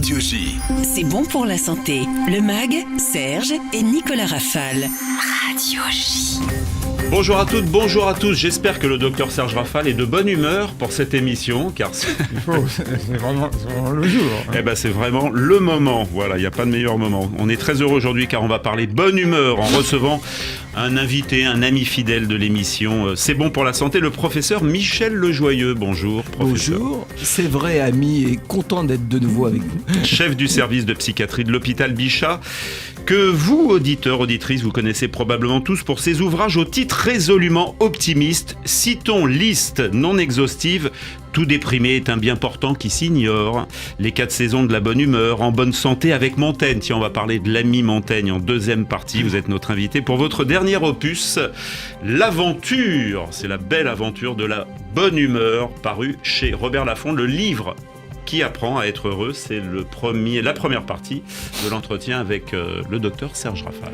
Radio J. C'est bon pour la santé. Le MAG, Serge et Nicolas Rafale. Radio J. Bonjour à toutes, bonjour à tous. J'espère que le docteur Serge Rafale est de bonne humeur pour cette émission, car c'est vraiment le jour. Eh ben, c'est vraiment le moment. Voilà, il n'y a pas de meilleur moment. On est très heureux aujourd'hui car on va parler bonne humeur en recevant un invité, un ami fidèle de l'émission. C'est bon pour la santé, le professeur Michel Lejoyeux. Bonjour, professeur. Bonjour, c'est vrai, ami, et content d'être de nouveau avec vous. Chef du service de psychiatrie de l'hôpital Bichat, que vous, auditeurs, auditrices, vous connaissez probablement tous pour ses ouvrages au titre résolument optimiste. Citons liste non exhaustive. Tout déprimé est un bien portant qui s'ignore. Les 4 saisons de la bonne humeur, en bonne santé avec Montaigne. Tiens, on va parler de l'ami Montaigne en deuxième partie. Vous êtes notre invité pour votre dernier opus, L'aventure. C'est la belle aventure de la bonne humeur, paru chez Robert Laffont. Le livre qui apprend à être heureux, c'est la première partie de l'entretien avec le docteur Serge Rafale.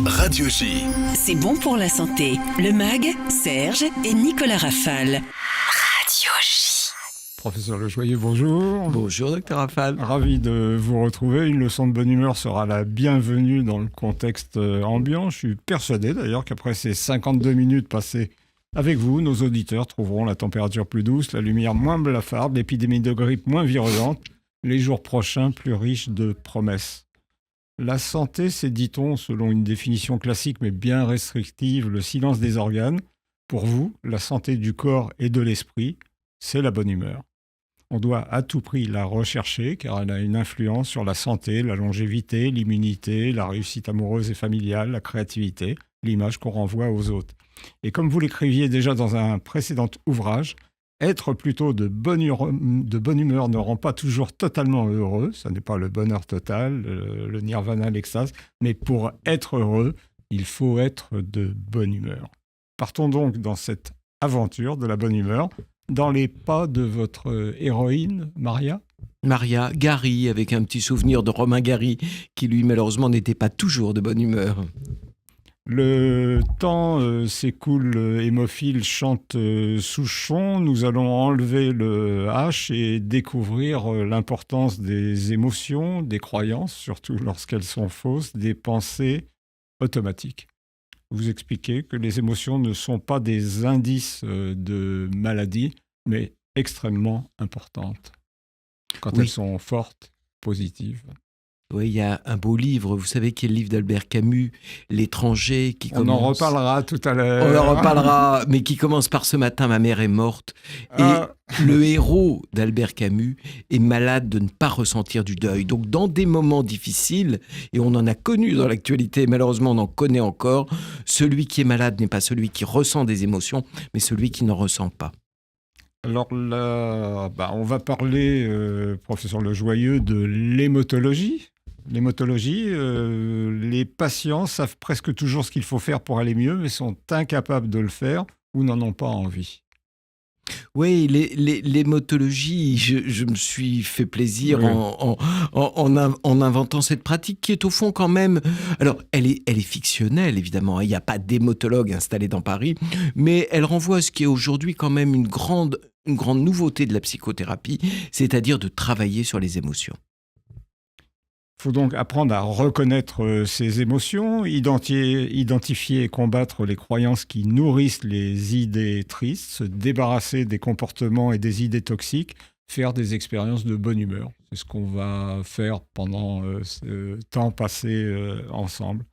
Radio J. C'est bon pour la santé. Le MAG, Serge et Nicolas Rafale. Radio J. Professeur Lejoyeux, bonjour. Bonjour, docteur Rafale. Ravi de vous retrouver. Une leçon de bonne humeur sera la bienvenue dans le contexte ambiant. Je suis persuadé d'ailleurs qu'après ces 52 minutes passées avec vous, nos auditeurs trouveront la température plus douce, la lumière moins blafarde, l'épidémie de grippe moins virulente, les jours prochains plus riches de promesses. La santé, c'est, dit-on, selon une définition classique mais bien restrictive, le silence des organes. Pour vous, la santé du corps et de l'esprit, c'est la bonne humeur. On doit à tout prix la rechercher car elle a une influence sur la santé, la longévité, l'immunité, la réussite amoureuse et familiale, la créativité, l'image qu'on renvoie aux autres. Et comme vous l'écriviez déjà dans un précédent ouvrage, être plutôt de bonne humeur ne rend pas toujours totalement heureux. Ça n'est pas le bonheur total, le nirvana, l'extase. Mais pour être heureux, il faut être de bonne humeur. Partons donc dans cette aventure de la bonne humeur, dans les pas de votre héroïne, Maria. Maria Gary, avec un petit souvenir de Romain Gary, qui lui malheureusement n'était pas toujours de bonne humeur. Le temps s'écoule, Hémophile chante Souchon. Nous allons enlever le H et découvrir l'importance des émotions, des croyances, surtout lorsqu'elles sont fausses, des pensées automatiques. Vous expliquez que les émotions ne sont pas des indices de maladie, mais extrêmement importantes. Quand elles sont fortes, positives. Oui, il y a un beau livre, vous savez quel livre d'Albert Camus, L'étranger, qui commence... On en reparlera tout à l'heure. On en reparlera, mais qui commence par ce matin, ma mère est morte. Et le héros d'Albert Camus est malade de ne pas ressentir du deuil. Donc dans des moments difficiles, et on en a connu dans l'actualité, malheureusement on en connaît encore, celui qui est malade n'est pas celui qui ressent des émotions, mais celui qui n'en ressent pas. Alors là, on va parler, professeur Lejoyeux, de l'hématologie. L'hématologie, les patients savent presque toujours ce qu'il faut faire pour aller mieux, mais sont incapables de le faire ou n'en ont pas envie. Oui, l'hématologie, je me suis fait plaisir Oui. en inventant cette pratique qui est au fond quand même... Alors, elle est fictionnelle, évidemment. Il n'y a pas d'hématologue installé dans Paris, mais elle renvoie à ce qui est aujourd'hui quand même une grande nouveauté de la psychothérapie, c'est-à-dire de travailler sur les émotions. Il faut donc apprendre à reconnaître ses émotions, identifier et combattre les croyances qui nourrissent les idées tristes, se débarrasser des comportements et des idées toxiques, faire des expériences de bonne humeur. C'est ce qu'on va faire pendant ce temps passé ensemble.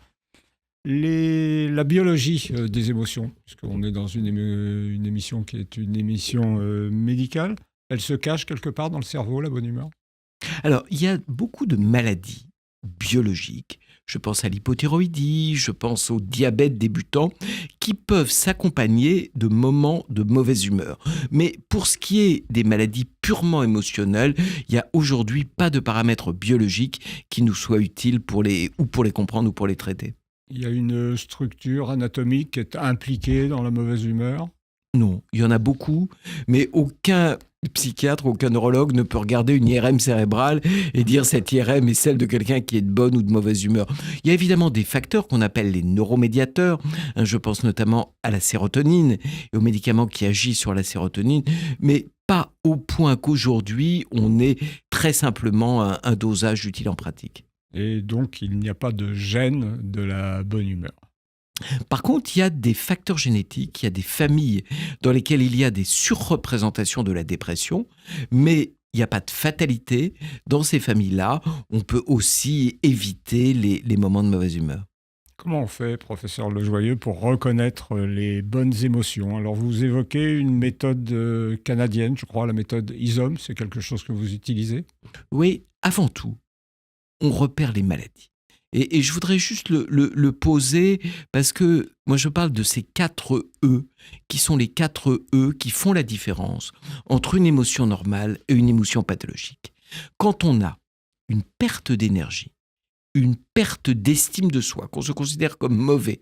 La biologie des émotions, puisqu'on est dans une émission qui est une émission médicale, elle se cache quelque part dans le cerveau, la bonne humeur ? Alors, il y a beaucoup de maladies biologiques, je pense à l'hypothyroïdie, je pense au diabète débutant, qui peuvent s'accompagner de moments de mauvaise humeur. Mais pour ce qui est des maladies purement émotionnelles, il n'y a aujourd'hui pas de paramètres biologiques qui nous soient utiles pour les comprendre ou pour les traiter. Il y a une structure anatomique qui est impliquée dans la mauvaise humeur ? Non, il y en a beaucoup, mais aucun psychiatre, aucun neurologue ne peut regarder une IRM cérébrale et dire cette IRM est celle de quelqu'un qui est de bonne ou de mauvaise humeur. Il y a évidemment des facteurs qu'on appelle les neuromédiateurs. Je pense notamment à la sérotonine et aux médicaments qui agissent sur la sérotonine, mais pas au point qu'aujourd'hui, on ait très simplement un dosage utile en pratique. Et donc, il n'y a pas de gène de la bonne humeur. Par contre, il y a des facteurs génétiques, il y a des familles dans lesquelles il y a des surreprésentations de la dépression, mais il n'y a pas de fatalité. Dans ces familles-là, on peut aussi éviter les moments de mauvaise humeur. Comment on fait, professeur Lejoyeux, pour reconnaître les bonnes émotions? Alors, vous évoquez une méthode canadienne, je crois, la méthode ISOM, c'est quelque chose que vous utilisez? Oui, avant tout, on repère les maladies. Et je voudrais juste le poser parce que moi je parle de ces 4 E qui sont les 4 E qui font la différence entre une émotion normale et une émotion pathologique. Quand on a une perte d'énergie, une perte d'estime de soi, qu'on se considère comme mauvais,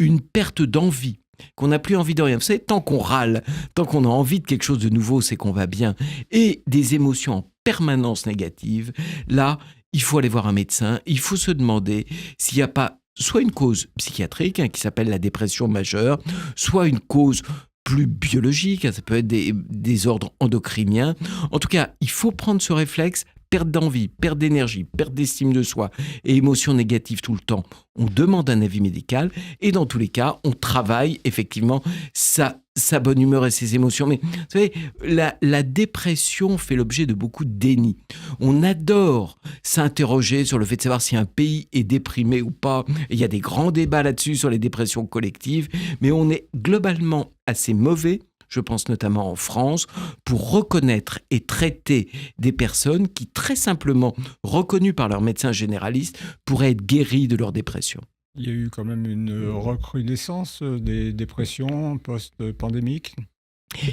une perte d'envie, qu'on n'a plus envie de rien. Vous savez, tant qu'on râle, tant qu'on a envie de quelque chose de nouveau, c'est qu'on va bien. Et des émotions en permanence négatives, là, il faut aller voir un médecin, il faut se demander s'il n'y a pas soit une cause psychiatrique qui s'appelle la dépression majeure, soit une cause plus biologique, ça peut être des ordres endocriniens. En tout cas, il faut prendre ce réflexe, perte d'envie, perte d'énergie, perte d'estime de soi et émotions négatives tout le temps. On demande un avis médical et dans tous les cas, on travaille effectivement sa bonne humeur et ses émotions. Mais vous savez, la dépression fait l'objet de beaucoup de déni. On adore s'interroger sur le fait de savoir si un pays est déprimé ou pas. Il y a des grands débats là-dessus sur les dépressions collectives, mais on est globalement assez mauvais, je pense notamment en France, pour reconnaître et traiter des personnes qui, très simplement, reconnues par leur médecin généraliste, pourraient être guéries de leur dépression. Il y a eu quand même une recrudescence des dépressions post-pandémiques.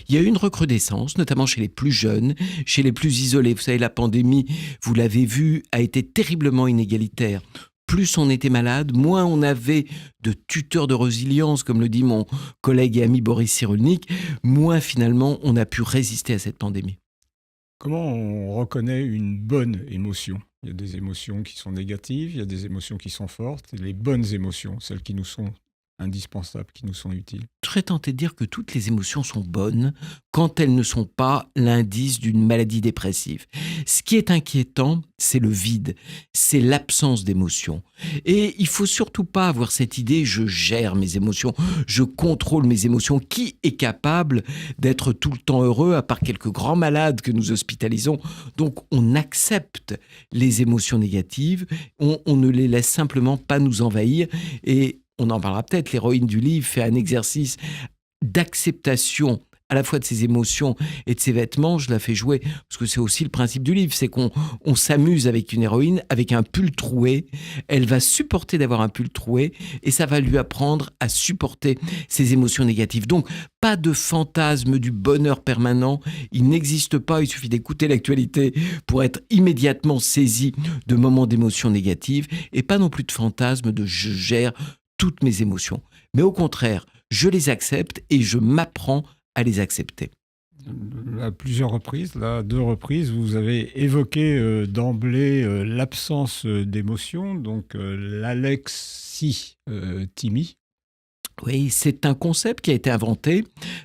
Il y a eu une recrudescence, notamment chez les plus jeunes, chez les plus isolés. Vous savez, la pandémie, vous l'avez vu, a été terriblement inégalitaire. Plus on était malade, moins on avait de tuteurs de résilience, comme le dit mon collègue et ami Boris Cyrulnik, moins finalement on a pu résister à cette pandémie. Comment on reconnaît une bonne émotion? Il y a des émotions qui sont négatives, il y a des émotions qui sont fortes, et les bonnes émotions, celles qui nous sont indispensables, qui nous sont utiles. Je serais tenté de dire que toutes les émotions sont bonnes quand elles ne sont pas l'indice d'une maladie dépressive. Ce qui est inquiétant, c'est le vide, c'est l'absence d'émotions. Et il faut surtout pas avoir cette idée, je gère mes émotions, je contrôle mes émotions. Qui est capable d'être tout le temps heureux, à part quelques grands malades que nous hospitalisons? Donc on accepte les émotions négatives, on ne les laisse simplement pas nous envahir. Et on en parlera peut-être, l'héroïne du livre fait un exercice d'acceptation à la fois de ses émotions et de ses vêtements. Je la fais jouer, parce que c'est aussi le principe du livre, c'est qu'on s'amuse avec une héroïne, avec un pull troué. Elle va supporter d'avoir un pull troué et ça va lui apprendre à supporter ses émotions négatives. Donc, pas de fantasme du bonheur permanent. Il n'existe pas, il suffit d'écouter l'actualité pour être immédiatement saisi de moments d'émotions négatives et pas non plus de fantasme de je gère toutes mes émotions. Mais au contraire, je les accepte et je m'apprends à les accepter. À plusieurs reprises, là, à 2 reprises, vous avez évoqué d'emblée l'absence d'émotion, donc l'alexithymie. Oui, c'est un concept qui a été inventé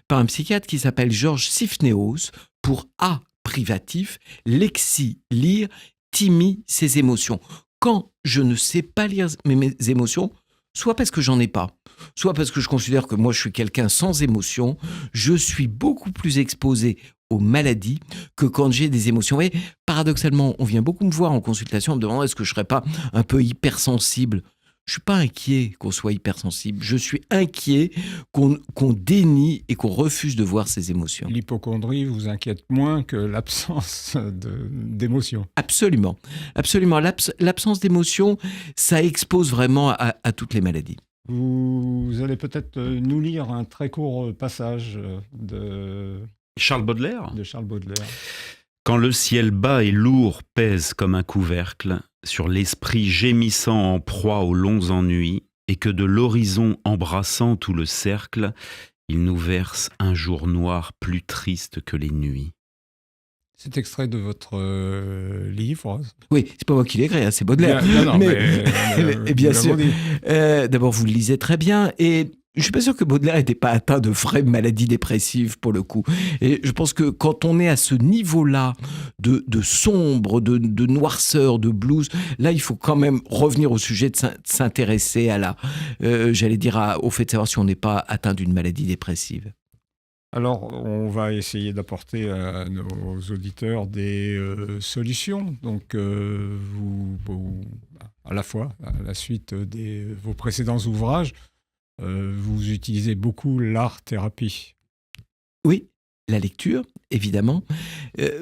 par un psychiatre qui s'appelle Georges Sifneos pour A privatif, lexi, lire, thymie, ses émotions. Quand je ne sais pas lire mes émotions, soit parce que j'en ai pas, soit parce que je considère que moi je suis quelqu'un sans émotion, je suis beaucoup plus exposé aux maladies que quand j'ai des émotions. Et paradoxalement, on vient beaucoup me voir en consultation en me demandant est-ce que je serais pas un peu hypersensible. Je suis pas inquiet qu'on soit hypersensible, je suis inquiet qu'on dénie et qu'on refuse de voir ses émotions. L'hypocondrie vous inquiète moins que l'absence d'émotion. Absolument, absolument. L'absence d'émotion, ça expose vraiment à toutes les maladies. Vous allez peut-être nous lire un très court passage de Charles Baudelaire. Quand le ciel bas et lourd pèse comme un couvercle sur l'esprit gémissant en proie aux longs ennuis, et que de l'horizon embrassant tout le cercle, Il nous verse un jour noir plus triste que les nuits. C'est extrait de votre livre. Oui, c'est pas moi qui l'ai écrit, hein, c'est Baudelaire. Non, mais bien sûr. D'abord, vous le lisez très bien et je suis pas sûr que Baudelaire n'était pas atteint de vraies maladies dépressives pour le coup. Et je pense que quand on est à ce niveau-là de sombre, de noirceur, de blues, là, il faut quand même revenir au sujet de s'intéresser à au fait de savoir si on n'est pas atteint d'une maladie dépressive. Alors, on va essayer d'apporter à nos auditeurs des solutions. Donc, à la fois, à la suite de vos précédents ouvrages, vous utilisez beaucoup l'art-thérapie. Oui, la lecture, évidemment.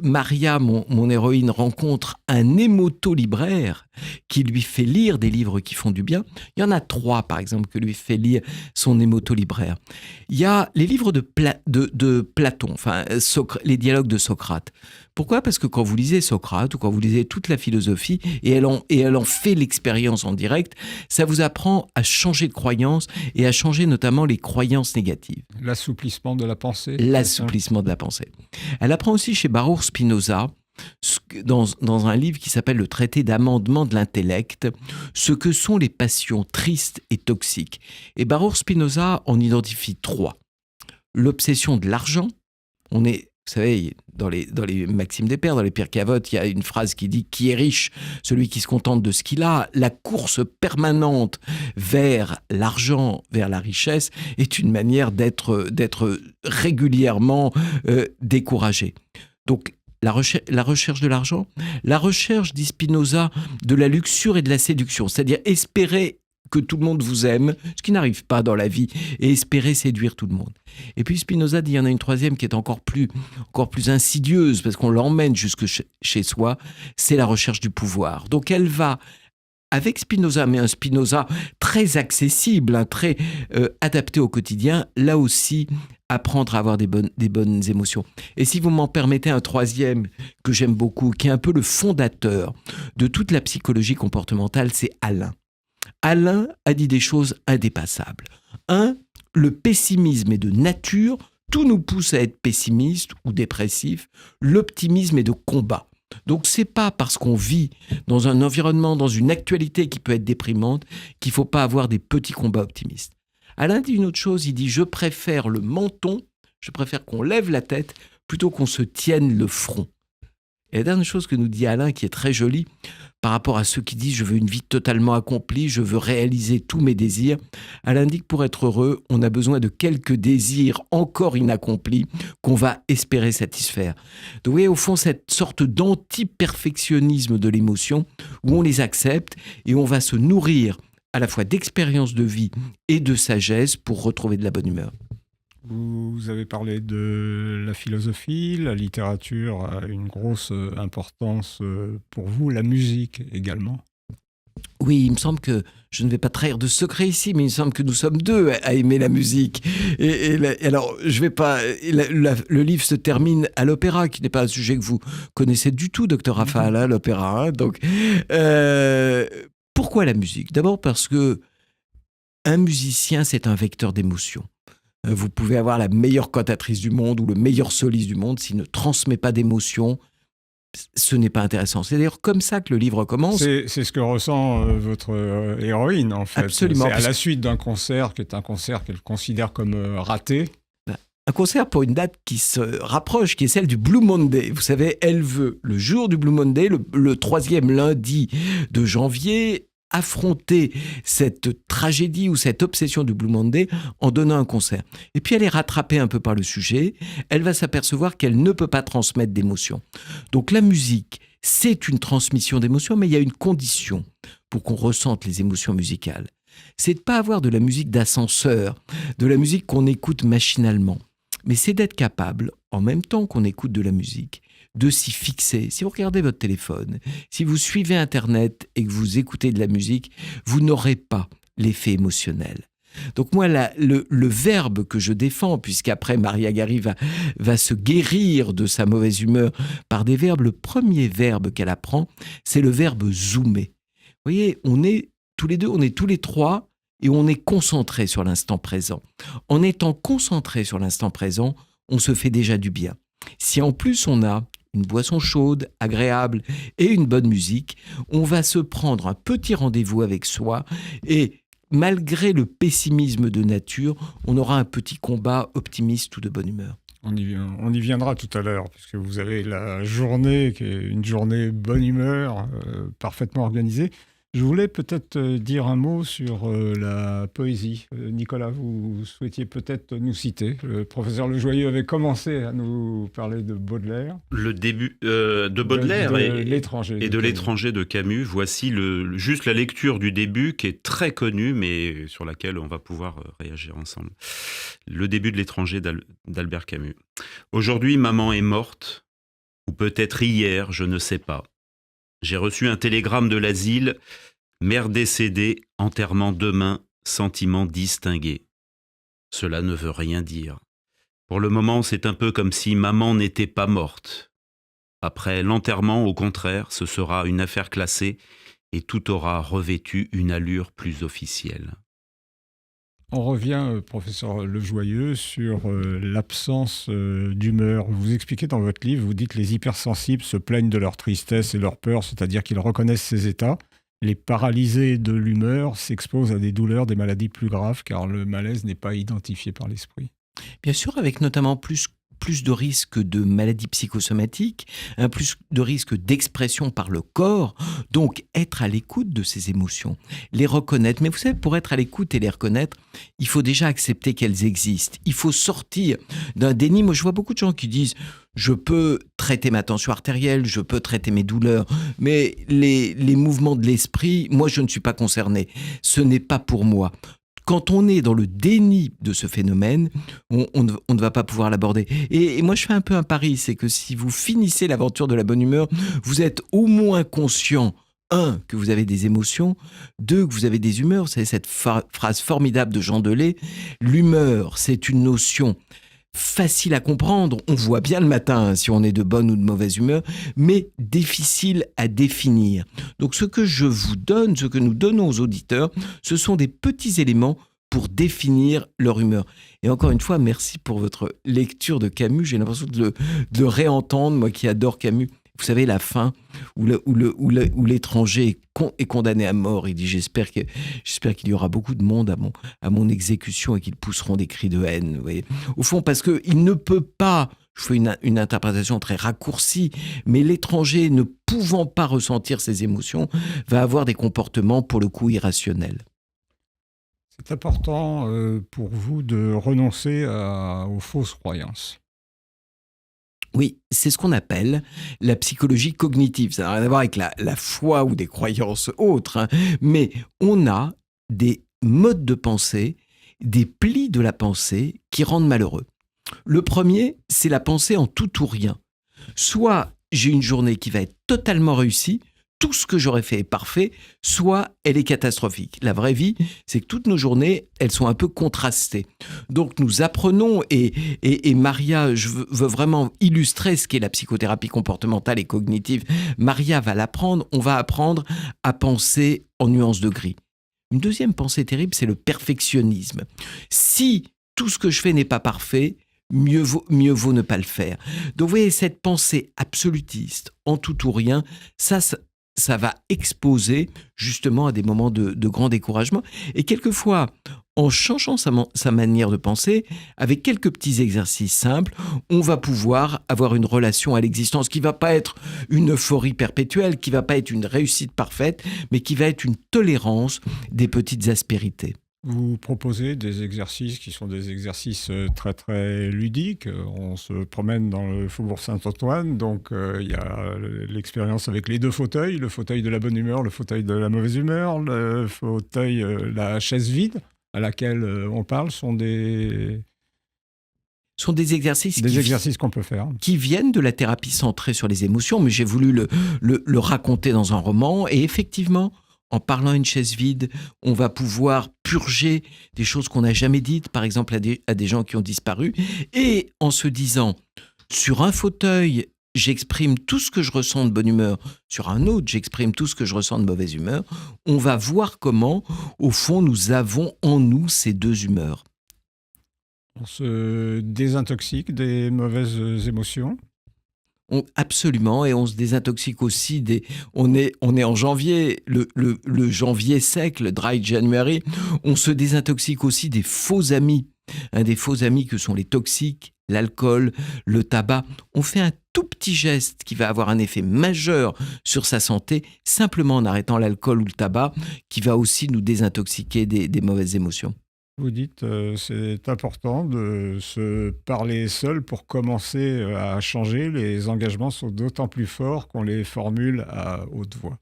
Maria, mon héroïne, rencontre un émoto-libraire qui lui fait lire des livres qui font du bien. Il y en a 3, par exemple, que lui fait lire son émoto-libraire. Il y a les livres de Platon, enfin, les dialogues de Socrate. Pourquoi ? Parce que quand vous lisez Socrate ou quand vous lisez toute la philosophie et elle en fait l'expérience en direct, ça vous apprend à changer de croyance et à changer notamment les croyances négatives. L'assouplissement de la pensée. L'assouplissement de la pensée. Elle apprend aussi chez Baruch Spinoza, dans un livre qui s'appelle Le traité d'amendement de l'intellect, ce que sont les passions tristes et toxiques. Et Baruch Spinoza en identifie 3. L'obsession de l'argent. On est, vous savez, dans les maximes des pères, dans les Pirkei Avot, il y a une phrase qui dit « Qui est riche ? Celui qui se contente de ce qu'il a ». La course permanente vers l'argent, vers la richesse, est une manière d'être régulièrement découragé. Donc, la recherche de l'argent, la recherche, dit Spinoza, de la luxure et de la séduction, c'est-à-dire espérer que tout le monde vous aime, ce qui n'arrive pas dans la vie, et espérer séduire tout le monde. Et puis Spinoza dit, il y en a une troisième qui est encore plus insidieuse, parce qu'on l'emmène jusque chez soi, c'est la recherche du pouvoir. Donc elle va, avec Spinoza, mais un Spinoza très accessible, très adapté au quotidien, là aussi, apprendre à avoir des bonnes émotions. Et si vous m'en permettez un troisième que j'aime beaucoup, qui est un peu le fondateur de toute la psychologie comportementale, c'est Alain. Alain a dit des choses indépassables. 1, le pessimisme est de nature, tout nous pousse à être pessimiste ou dépressif. L'optimisme est de combat. Donc c'est pas parce qu'on vit dans un environnement, dans une actualité qui peut être déprimante, qu'il faut pas avoir des petits combats optimistes. Alain dit une autre chose, il dit « Je préfère le menton, je préfère qu'on lève la tête plutôt qu'on se tienne le front ». Et la dernière chose que nous dit Alain, qui est très jolie, par rapport à ceux qui disent « Je veux une vie totalement accomplie, je veux réaliser tous mes désirs », Alain dit que pour être heureux, on a besoin de quelques désirs encore inaccomplis qu'on va espérer satisfaire. Donc vous voyez, au fond, cette sorte d'anti-perfectionnisme de l'émotion, où on les accepte et on va se nourrir à la fois d'expérience de vie et de sagesse pour retrouver de la bonne humeur. Vous avez parlé de la philosophie, la littérature a une grosse importance pour vous, la musique également. Oui, il me semble que, je ne vais pas trahir de secret ici, mais il me semble que nous sommes 2 à aimer la musique. Alors, je vais pas. Le livre se termine à l'opéra, qui n'est pas un sujet que vous connaissez du tout, Dr Raphaël, hein, l'opéra. Hein, donc, pourquoi la musique ? D'abord parce que un musicien, c'est un vecteur d'émotion. Vous pouvez avoir la meilleure cantatrice du monde ou le meilleur soliste du monde, s'il ne transmet pas d'émotion, ce n'est pas intéressant. C'est d'ailleurs comme ça que le livre commence. C'est ce que ressent votre héroïne, en fait. Absolument. C'est à la suite d'un concert, qui est un concert qu'elle considère comme raté. Un concert pour une date qui se rapproche, qui est celle du Blue Monday. Vous savez, elle veut, le jour du Blue Monday, le 3e lundi de janvier, affronter cette tragédie ou cette obsession du Blue Monday en donnant un concert. Et puis elle est rattrapée un peu par le sujet, elle va s'apercevoir qu'elle ne peut pas transmettre d'émotions. Donc la musique, c'est une transmission d'émotions, mais il y a une condition pour qu'on ressente les émotions musicales. C'est de ne pas avoir de la musique d'ascenseur, de la musique qu'on écoute machinalement, mais c'est d'être capable, en même temps qu'on écoute de la musique, de s'y fixer. Si vous regardez votre téléphone, si vous suivez Internet et que vous écoutez de la musique, vous n'aurez pas l'effet émotionnel. Donc moi, le verbe que je défends, puisqu'après Maria Gary va se guérir de sa mauvaise humeur par des verbes, le premier verbe qu'elle apprend, c'est le verbe zoomer. Vous voyez, on est tous les 3, et on est concentré sur l'instant présent. En étant concentré sur l'instant présent, on se fait déjà du bien. Si en plus on a une boisson chaude, agréable et une bonne musique, on va se prendre un petit rendez-vous avec soi et malgré le pessimisme de nature, on aura un petit combat optimiste ou de bonne humeur. On y viendra tout à l'heure, puisque vous avez la journée qui est une journée bonne humeur, parfaitement organisée. Je voulais peut-être dire un mot sur la poésie. Nicolas, vous souhaitiez peut-être nous citer. Le professeur Lejoyeux avait commencé à nous parler de Baudelaire. Le début de Baudelaire de et l'étranger. de l'étranger de Camus. Voici juste la lecture du début qui est très connue, mais sur laquelle on va pouvoir réagir ensemble. Le début de l'étranger d'Albert Camus. Aujourd'hui, maman est morte, ou peut-être hier, je ne sais pas. J'ai reçu un télégramme de l'asile, mère décédée, enterrement demain, sentiment distingué. Cela ne veut rien dire. Pour le moment, c'est un peu comme si maman n'était pas morte. Après l'enterrement, au contraire, ce sera une affaire classée et tout aura revêtu une allure plus officielle. On revient, professeur Lejoyeux, sur l'absence d'humeur. Vous expliquez dans votre livre, vous dites les hypersensibles se plaignent de leur tristesse et leur peur, c'est-à-dire qu'ils reconnaissent ces états. Les paralysés de l'humeur s'exposent à des douleurs, des maladies plus graves, car le malaise n'est pas identifié par l'esprit. Bien sûr, avec notamment plus de risques de maladies psychosomatiques, plus de risques d'expression par le corps. Donc, être à l'écoute de ces émotions, les reconnaître. Mais vous savez, pour être à l'écoute et les reconnaître, il faut déjà accepter qu'elles existent. Il faut sortir d'un déni. Moi, je vois beaucoup de gens qui disent « je peux traiter ma tension artérielle, je peux traiter mes douleurs, mais les mouvements de l'esprit, moi, je ne suis pas concerné. Ce n'est pas pour moi. » Quand on est dans le déni de ce phénomène, on ne va pas pouvoir l'aborder. Et moi, je fais un peu un pari, c'est que si vous finissez l'aventure de la bonne humeur, vous êtes au moins conscient, 1, que vous avez des émotions, 2, que vous avez des humeurs. Vous savez, cette phrase formidable de Jean Delay, l'humeur, c'est une notion facile à comprendre. On voit bien le matin si on est de bonne ou de mauvaise humeur, mais difficile à définir. Donc ce que je vous donne, ce que nous donnons aux auditeurs, ce sont des petits éléments pour définir leur humeur. Et encore une fois, merci pour votre lecture de Camus. J'ai l'impression de le réentendre, moi qui adore Camus. Vous savez, la fin où l'étranger est condamné à mort. Il dit « J'espère qu'il y aura beaucoup de monde à mon exécution et qu'ils pousseront des cris de haine. » Vous voyez, au fond, parce qu'il ne peut pas, je fais une interprétation très raccourcie, mais l'étranger, ne pouvant pas ressentir ses émotions, va avoir des comportements pour le coup irrationnels. C'est important pour vous de renoncer aux fausses croyances. Oui, c'est ce qu'on appelle la psychologie cognitive. Ça n'a rien à voir avec la foi ou des croyances autres, hein. Mais on a des modes de pensée, des plis de la pensée qui rendent malheureux. Le premier, c'est la pensée en tout ou rien. Soit j'ai une journée qui va être totalement réussie, tout ce que j'aurais fait est parfait, soit elle est catastrophique. La vraie vie, c'est que toutes nos journées, elles sont un peu contrastées. Donc nous apprenons, et Maria, je veux vraiment illustrer ce qu'est la psychothérapie comportementale et cognitive. Maria va l'apprendre, on va apprendre à penser en nuances de gris. Une deuxième pensée terrible, c'est le perfectionnisme. Si tout ce que je fais n'est pas parfait, mieux vaut ne pas le faire. Donc vous voyez, cette pensée absolutiste, en tout ou rien, ça va exposer justement à des moments de grand découragement. Et quelquefois, en changeant sa manière de penser, avec quelques petits exercices simples, on va pouvoir avoir une relation à l'existence qui ne va pas être une euphorie perpétuelle, qui ne va pas être une réussite parfaite, mais qui va être une tolérance des petites aspérités. Vous proposez des exercices qui sont des exercices très très ludiques. On se promène dans le faubourg Saint-Antoine, donc il y a l'expérience avec les deux fauteuils, le fauteuil de la bonne humeur, le fauteuil de la mauvaise humeur, le fauteuil, la chaise vide à laquelle on parle sont des exercices qu'on peut faire. Qui viennent de la thérapie centrée sur les émotions, mais j'ai voulu le raconter dans un roman, et effectivement, en parlant à une chaise vide, on va pouvoir purger des choses qu'on n'a jamais dites, par exemple à des gens qui ont disparu, et en se disant, sur un fauteuil j'exprime tout ce que je ressens de bonne humeur, sur un autre, j'exprime tout ce que je ressens de mauvaise humeur, on va voir comment, au fond, nous avons en nous ces deux humeurs. On se désintoxique des mauvaises émotions. Absolument, et on se désintoxique aussi on est en janvier, le janvier sec, le dry January. On se désintoxique aussi des faux amis, des faux amis que sont les toxiques, l'alcool, le tabac. On fait un tout petit geste qui va avoir un effet majeur sur sa santé, simplement en arrêtant l'alcool ou le tabac, qui va aussi nous désintoxiquer des mauvaises émotions. Vous dites c'est important de se parler seul pour commencer à changer. Les engagements sont d'autant plus forts qu'on les formule à haute voix.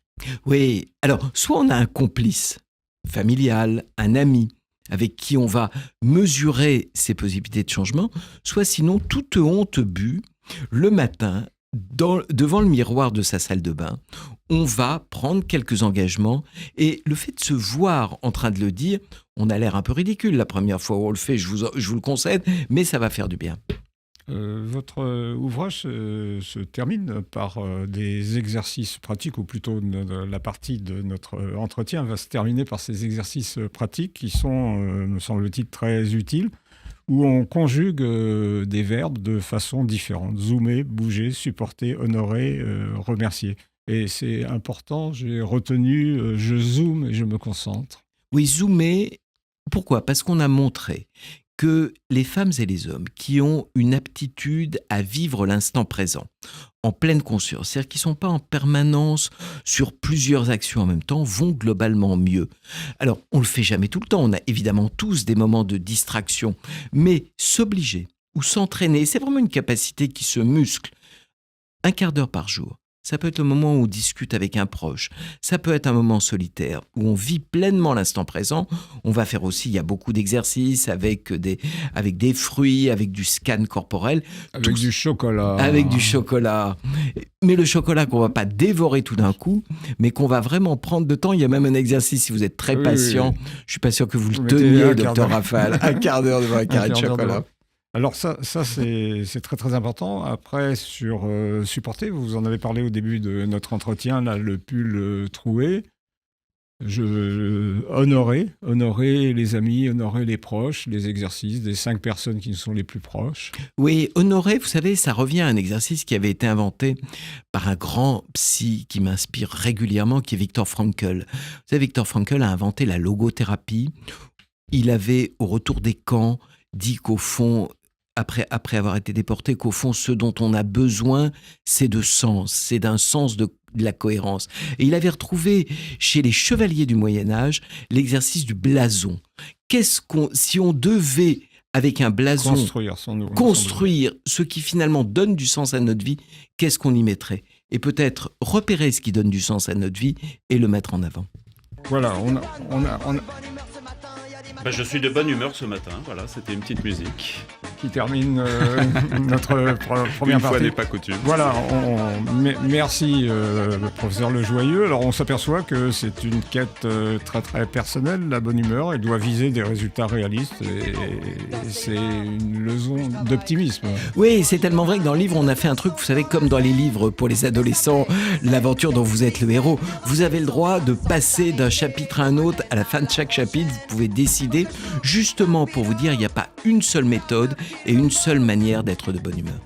Oui, alors soit on a un complice familial, un ami, avec qui on va mesurer ses possibilités de changement, soit sinon, toute honte bue, le matin, devant le miroir de sa salle de bain, on va prendre quelques engagements et le fait de se voir en train de le dire, on a l'air un peu ridicule la première fois où on le fait, je vous le concède, mais ça va faire du bien. Votre ouvrage se termine par des exercices pratiques, ou plutôt la partie de notre entretien va se terminer par ces exercices pratiques qui sont, me semble-t-il, très utiles, où on conjugue des verbes de façon différente. Zoomer, bouger, supporter, honorer, remercier. Et c'est important, j'ai retenu, je zoome et je me concentre. Oui, zoomer, pourquoi ? Parce qu'on a montré que les femmes et les hommes qui ont une aptitude à vivre l'instant présent, en pleine conscience, c'est-à-dire qui ne sont pas en permanence sur plusieurs actions en même temps, vont globalement mieux. Alors, on ne le fait jamais tout le temps, on a évidemment tous des moments de distraction, mais s'obliger ou s'entraîner, c'est vraiment une capacité qui se muscle. Un quart d'heure par jour. Ça peut être le moment où on discute avec un proche. Ça peut être un moment solitaire où on vit pleinement l'instant présent. On va faire aussi, il y a beaucoup d'exercices avec des fruits, avec du scan corporel. Avec du chocolat. Avec du chocolat. Mais le chocolat qu'on ne va pas dévorer tout d'un coup, mais qu'on va vraiment prendre de temps. Il y a même un exercice, si vous êtes très patient. Oui. Je ne suis pas sûr que vous le teniez, docteur Rafal. Un quart d'heure devant un carré de chocolat. Alors ça c'est très très important. Après, sur supporter, vous en avez parlé au début de notre entretien, là, le pull troué. Honorer les amis, honorer les proches, les exercices des 5 personnes qui nous sont les plus proches. Oui, honorer, vous savez, ça revient à un exercice qui avait été inventé par un grand psy qui m'inspire régulièrement, qui est Viktor Frankl. Vous savez, Viktor Frankl a inventé la logothérapie. Il avait, au retour des camps, dit qu'au fond, après avoir été déporté, qu'au fond, ce dont on a besoin, c'est de sens, c'est d'un sens de la cohérence. Et il avait retrouvé chez les chevaliers du Moyen-Âge l'exercice du blason. Si on devait, avec un blason, construire ce qui finalement donne du sens à notre vie, qu'est-ce qu'on y mettrait ? Et peut-être repérer ce qui donne du sens à notre vie et le mettre en avant. Voilà, je suis de bonne humeur ce matin, voilà, c'était une petite musique. Qui termine notre première partie. Une fois n'est pas coutume. Voilà, merci le professeur Le Joyeux. Alors on s'aperçoit que c'est une quête très très personnelle, la bonne humeur. Elle doit viser des résultats réalistes et c'est une leçon d'optimisme. Oui, c'est tellement vrai que dans le livre, on a fait un truc, vous savez, comme dans les livres pour les adolescents, l'aventure dont vous êtes le héros. Vous avez le droit de passer d'un chapitre à un autre. À la fin de chaque chapitre, vous pouvez décider, justement pour vous dire, il n'y a pas une seule méthode et une seule manière d'être de bonne humeur.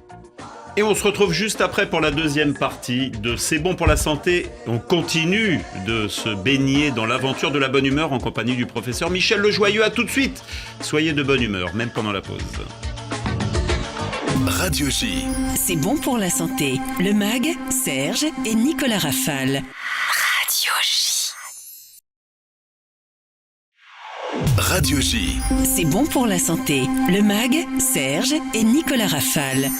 Et on se retrouve juste après pour la deuxième partie de C'est bon pour la santé. On continue de se baigner dans l'aventure de la bonne humeur en compagnie du professeur Michel Le Joyeux. À tout de suite. Soyez de bonne humeur, même pendant la pause. Radio J. C'est bon pour la santé. Le MAG, Serge et Nicolas Rafal. Radio J. Radio J. C'est bon pour la santé. Le MAG, Serge et Nicolas Rafal.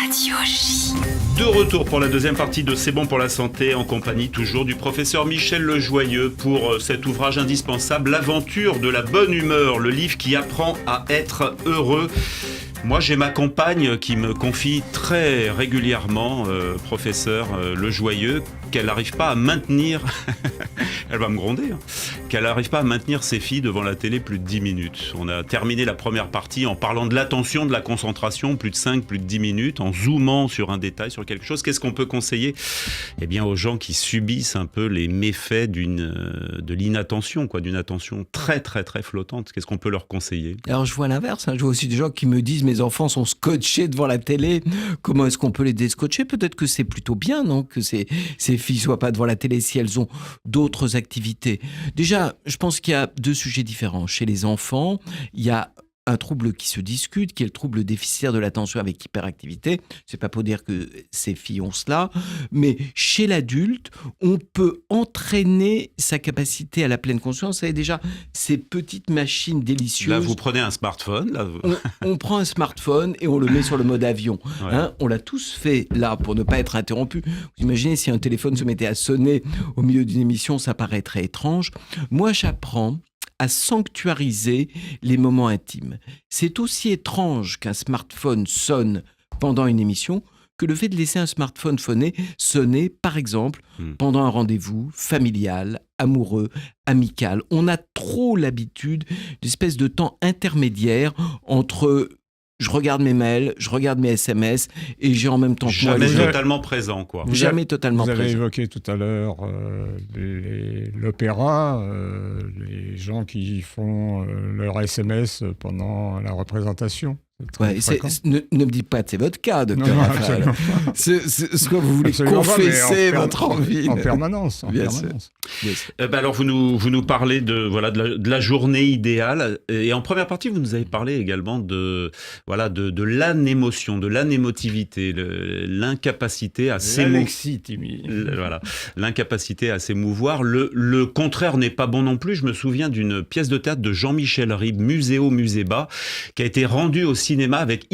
Radio J. De retour pour la deuxième partie de C'est bon pour la santé, en compagnie toujours du professeur Michel Le Joyeux pour cet ouvrage indispensable, L'aventure de la bonne humeur, le livre qui apprend à être heureux. Moi, j'ai ma compagne qui me confie très régulièrement, professeur Le Joyeux, qu'elle n'arrive pas à maintenir, elle va me gronder, qu'elle n'arrive pas à maintenir ses filles devant la télé plus de 10 minutes. On a terminé la première partie en parlant de l'attention, de la concentration, plus de 5, plus de 10 minutes, en zoomant sur un détail, sur quelque chose. Qu'est-ce qu'on peut conseiller aux gens qui subissent un peu les méfaits de l'inattention, d'une attention très très très flottante? Qu'est-ce qu'on peut leur conseiller? Alors je vois l'inverse, je vois aussi des gens qui me disent mes enfants sont scotchés devant la télé, comment est-ce qu'on peut les déscotcher? Peut-être que c'est plutôt bien, non, que ces filles soient pas devant la télé si elles ont d'autres activités. Déjà, je pense qu'il y a deux sujets différents. Chez les enfants, il y a un trouble qui se discute, qui est le trouble déficitaire de l'attention avec hyperactivité. C'est pas pour dire que ces filles ont cela, mais chez l'adulte, on peut entraîner sa capacité à la pleine conscience. Vous savez déjà, ces petites machines délicieuses. Là, vous prenez un smartphone. Là, on prend un smartphone et on le met sur le mode avion. Ouais. On l'a tous fait là pour ne pas être interrompu. Vous imaginez si un téléphone se mettait à sonner au milieu d'une émission, ça paraîtrait étrange. Moi, j'apprends à sanctuariser les moments intimes. C'est aussi étrange qu'un smartphone sonne pendant une émission que le fait de laisser un smartphone sonner, par exemple, pendant un rendez-vous familial, amoureux, amical. On a trop l'habitude d'espèce de temps intermédiaire entre je regarde mes mails, je regarde mes SMS et j'ai en même temps... Jamais totalement présent, quoi. Jamais totalement présent. Vous avez évoqué tout à l'heure l'opéra, les gens qui font leur SMS pendant la représentation. Ne me dites pas que c'est votre cas, docteur Raffael. Ce que vous voulez confesser votre envie. En permanence. Alors, vous nous parlez de la journée idéale. Et en première partie, vous nous avez parlé également de l'anémotion, de l'anémotivité, l'incapacité à s'émouvoir. L'incapacité à s'émouvoir. Le contraire n'est pas bon non plus. Je me souviens d'une pièce de théâtre de Jean-Michel Ribes, Muséo, Musée Bas, qui a été rendue au cinéma avec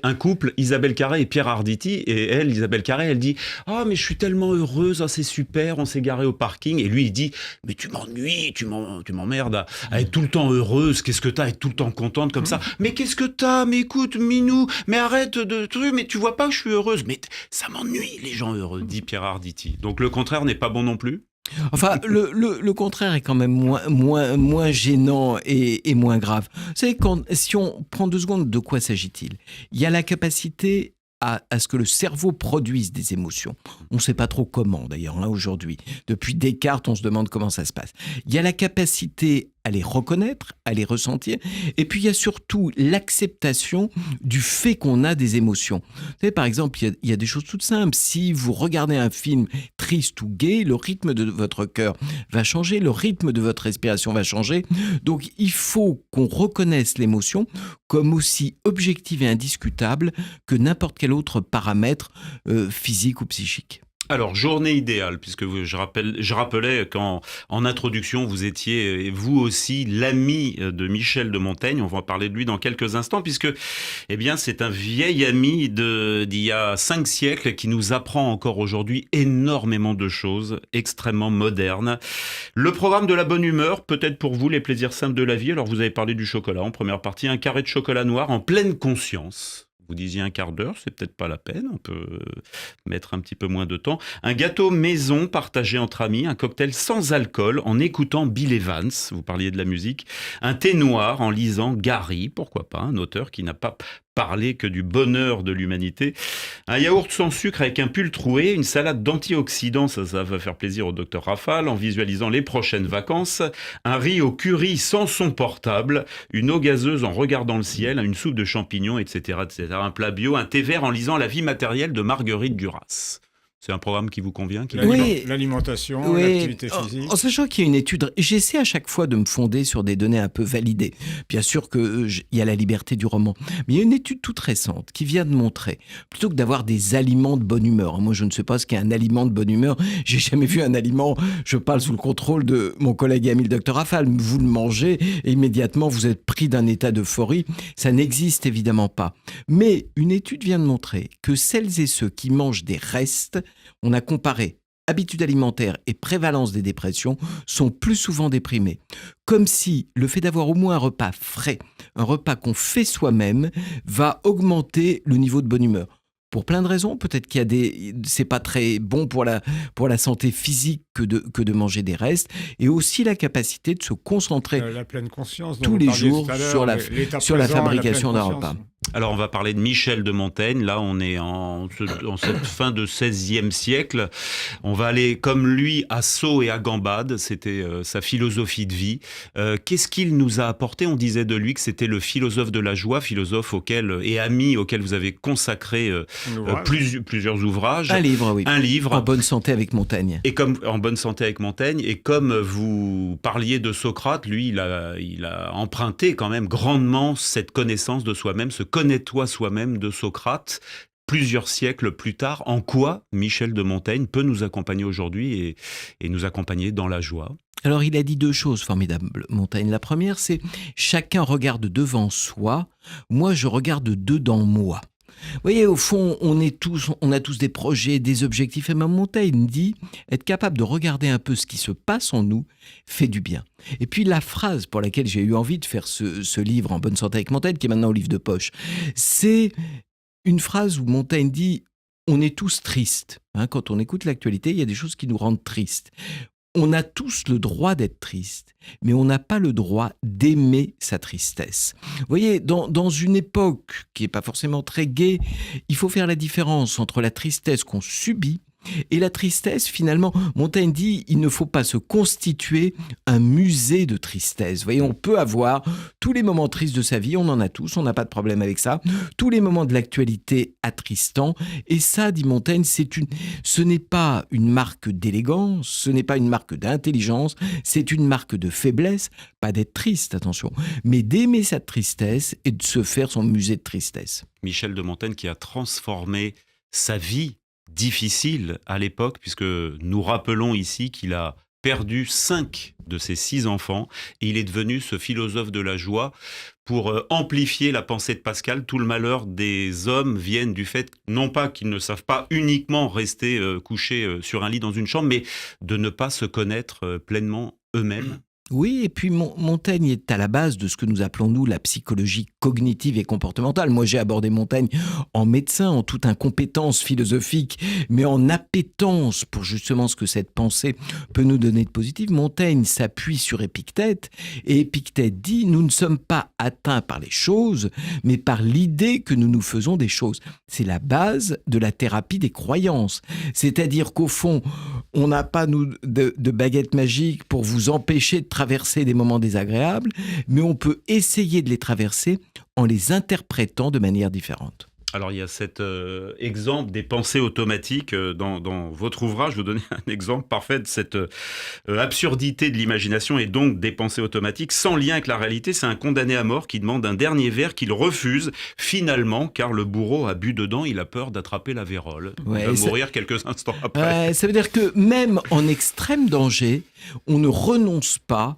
un couple, Isabelle Carré et Pierre Arditi. Et Isabelle Carré, elle dit « Ah, mais je suis tellement heureuse, c'est super, on s'est garé au parking. » Et lui, il dit « Mais tu m'ennuies, tu m'emmerdes à être tout le temps heureuse. Qu'est-ce que t'as à être tout le temps contente comme ça? Mais qu'est-ce que t'as? Mais écoute, Minou, mais arrête de trucs, mais tu vois pas que je suis heureuse. Mais ça m'ennuie, les gens heureux, dit Pierre Arditi. » Donc le contraire n'est pas bon non plus? Enfin, le contraire est quand même moins gênant et moins grave. Vous savez, si on prend 2 secondes, de quoi s'agit-il? Il y a la capacité à ce que le cerveau produise des émotions. On ne sait pas trop comment, d'ailleurs, aujourd'hui. Depuis Descartes, on se demande comment ça se passe. Il y a la capacité à les reconnaître, à les ressentir. Et puis, il y a surtout l'acceptation du fait qu'on a des émotions. Vous savez, par exemple, il y a des choses toutes simples. Si vous regardez un film triste ou gai, le rythme de votre cœur va changer, le rythme de votre respiration va changer. Donc, il faut qu'on reconnaisse l'émotion comme aussi objective et indiscutable que n'importe quel autre paramètre physique ou psychique. Alors, journée idéale, puisque je rappelais qu'en introduction, vous étiez, vous aussi, l'ami de Michel de Montaigne. On va parler de lui dans quelques instants, puisque c'est un vieil ami d'il y a 5 siècles qui nous apprend encore aujourd'hui énormément de choses extrêmement modernes. Le programme de la bonne humeur, peut-être pour vous, les plaisirs simples de la vie. Alors, vous avez parlé du chocolat en première partie, un carré de chocolat noir en pleine conscience. Vous disiez un quart d'heure, c'est peut-être pas la peine, on peut mettre un petit peu moins de temps. Un gâteau maison partagé entre amis, un cocktail sans alcool en écoutant Bill Evans, vous parliez de la musique. Un thé noir en lisant Gary, pourquoi pas, un auteur qui n'a pas parlé que du bonheur de l'humanité. Un yaourt sans sucre avec un pull troué, une salade d'antioxydants, ça va faire plaisir au docteur Raffael en visualisant les prochaines vacances. Un riz au curry sans son portable, une eau gazeuse en regardant le ciel, une soupe de champignons, etc., etc. Un plat bio, un thé vert en lisant La vie matérielle de Marguerite Duras. C'est un programme qui vous convient? L'alimentation, l'activité physique. En sachant qu'il y a une étude, j'essaie à chaque fois de me fonder sur des données un peu validées. Bien sûr qu'il y a la liberté du roman. Mais il y a une étude toute récente qui vient de montrer, plutôt que d'avoir des aliments de bonne humeur, moi je ne sais pas ce qu'est un aliment de bonne humeur, j'ai jamais vu un aliment, je parle sous le contrôle de mon collègue et ami le docteur Raffael, vous le mangez et immédiatement vous êtes pris d'un état d'euphorie. Ça n'existe évidemment pas. Mais une étude vient de montrer que celles et ceux qui mangent des restes, on a comparé habitudes alimentaires et prévalence des dépressions, sont plus souvent déprimés. Comme si le fait d'avoir au moins un repas frais, un repas qu'on fait soi-même, va augmenter le niveau de bonne humeur. pour plein de raisons. Peut-être c'est pas très bon pour la santé physique que de manger des restes, et aussi la capacité de se concentrer la pleine conscience tous les jours sur la fabrication d'un repas. Alors, on va parler de Michel de Montaigne. Là, on est en cette fin de XVIe siècle. On va aller, comme lui, à Sceaux et à Gambade. C'était sa philosophie de vie. Qu'est-ce qu'il nous a apporté ? On disait de lui que c'était le philosophe de la joie, philosophe et ami auquel vous avez consacré plusieurs ouvrages. Un livre, oui. Un livre. En bonne santé avec Montaigne. En bonne santé avec Montaigne. Et comme vous parliez de Socrate, lui, il a emprunté quand même grandement cette connaissance de soi-même, ce connais-toi soi-même de Socrate, plusieurs siècles plus tard. En quoi Michel de Montaigne peut nous accompagner aujourd'hui et nous accompagner dans la joie ? Alors, il a dit 2 choses formidables, Montaigne. La première, c'est « chacun regarde devant soi, moi je regarde dedans moi ». Vous voyez, au fond, on a tous des projets, des objectifs. Et même Montaigne dit être capable de regarder un peu ce qui se passe en nous fait du bien. Et puis la phrase pour laquelle j'ai eu envie de faire ce livre En bonne santé avec Montaigne, qui est maintenant au livre de poche, c'est une phrase où Montaigne dit « on est tous tristes ». Quand on écoute l'actualité, il y a des choses qui nous rendent tristes. On a tous le droit d'être triste, mais on n'a pas le droit d'aimer sa tristesse. Vous voyez, dans une époque qui n'est pas forcément très gaie, il faut faire la différence entre la tristesse qu'on subit et la tristesse, finalement. Montaigne dit, il ne faut pas se constituer un musée de tristesse. Vous voyez, on peut avoir tous les moments tristes de sa vie, on en a tous, on n'a pas de problème avec ça. Tous les moments de l'actualité attristants. Et ça, dit Montaigne, ce n'est pas une marque d'élégance, ce n'est pas une marque d'intelligence, c'est une marque de faiblesse. Pas d'être triste, attention, mais d'aimer sa tristesse et de se faire son musée de tristesse. Michel de Montaigne qui a transformé sa vie difficile à l'époque, puisque nous rappelons ici qu'il a perdu 5 de ses 6 enfants et il est devenu ce philosophe de la joie pour amplifier la pensée de Pascal. Tout le malheur des hommes viennent du fait, non pas qu'ils ne savent pas uniquement rester couchés sur un lit dans une chambre, mais de ne pas se connaître pleinement eux-mêmes. Oui, et puis Montaigne est à la base de ce que nous appelons, nous, la psychologie cognitive et comportementale. Moi, j'ai abordé Montaigne en médecin, en toute incompétence philosophique, mais en appétence pour justement ce que cette pensée peut nous donner de positif. Montaigne s'appuie sur Épictète, et Épictète dit « Nous ne sommes pas atteints par les choses, mais par l'idée que nous nous faisons des choses ». C'est la base de la thérapie des croyances. C'est-à-dire qu'au fond, on n'a pas de baguette magique pour vous empêcher de traverser des moments désagréables, mais on peut essayer de les traverser en les interprétant de manière différente. Alors, il y a cet exemple des pensées automatiques dans votre ouvrage. Je vous donne un exemple parfait de cette absurdité de l'imagination et donc des pensées automatiques sans lien avec la réalité. C'est un condamné à mort qui demande un dernier verre qu'il refuse finalement car le bourreau a bu dedans. Il a peur d'attraper la vérole. Il va mourir quelques instants après. Ça veut dire que même en extrême danger, on ne renonce pas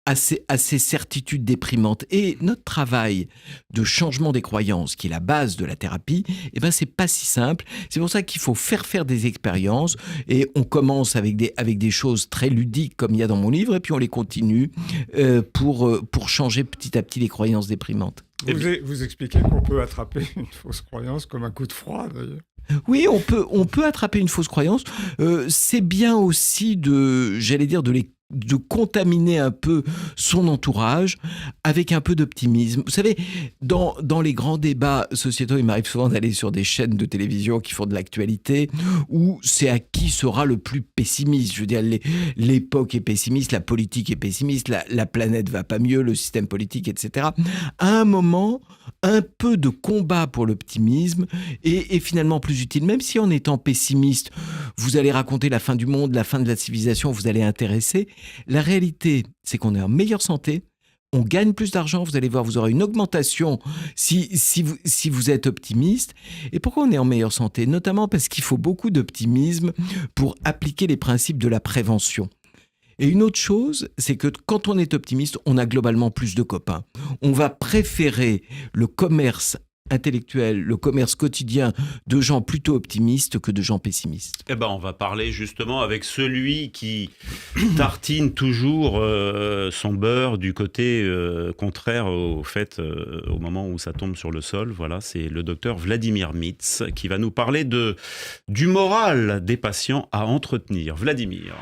à ces certitudes déprimantes. Et notre travail de changement des croyances, qui est la base de la thérapie, c'est pas si simple. C'est pour ça qu'il faut faire des expériences. Et on commence avec des choses très ludiques, comme il y a dans mon livre, et puis on les continue pour changer petit à petit les croyances déprimantes. Vous expliquez qu'on peut attraper une fausse croyance comme un coup de froid, d'ailleurs. Oui, on peut attraper une fausse croyance. C'est bien aussi de contaminer un peu son entourage avec un peu d'optimisme. Vous savez, dans les grands débats sociétaux, il m'arrive souvent d'aller sur des chaînes de télévision qui font de l'actualité, où c'est à qui sera le plus pessimiste. Je veux dire, l'époque est pessimiste, la politique est pessimiste, la planète va pas mieux, le système politique, etc. À un moment, un peu de combat pour l'optimisme est finalement plus utile. Même si en étant pessimiste, vous allez raconter la fin du monde, la fin de la civilisation, vous allez intéresser. La réalité, c'est qu'on est en meilleure santé, on gagne plus d'argent, vous allez voir, vous aurez une augmentation si vous êtes optimiste. Et pourquoi on est en meilleure santé ? Notamment parce qu'il faut beaucoup d'optimisme pour appliquer les principes de la prévention. Et une autre chose, c'est que quand on est optimiste, on a globalement plus de copains. On va préférer le commerce intellectuel, le commerce quotidien de gens plutôt optimistes que de gens pessimistes. Eh ben, on va parler justement avec celui qui tartine toujours son beurre du côté contraire au fait, au moment où ça tombe sur le sol. Voilà, c'est le docteur Vladimir Mitz qui va nous parler du moral des patients à entretenir. Vladimir.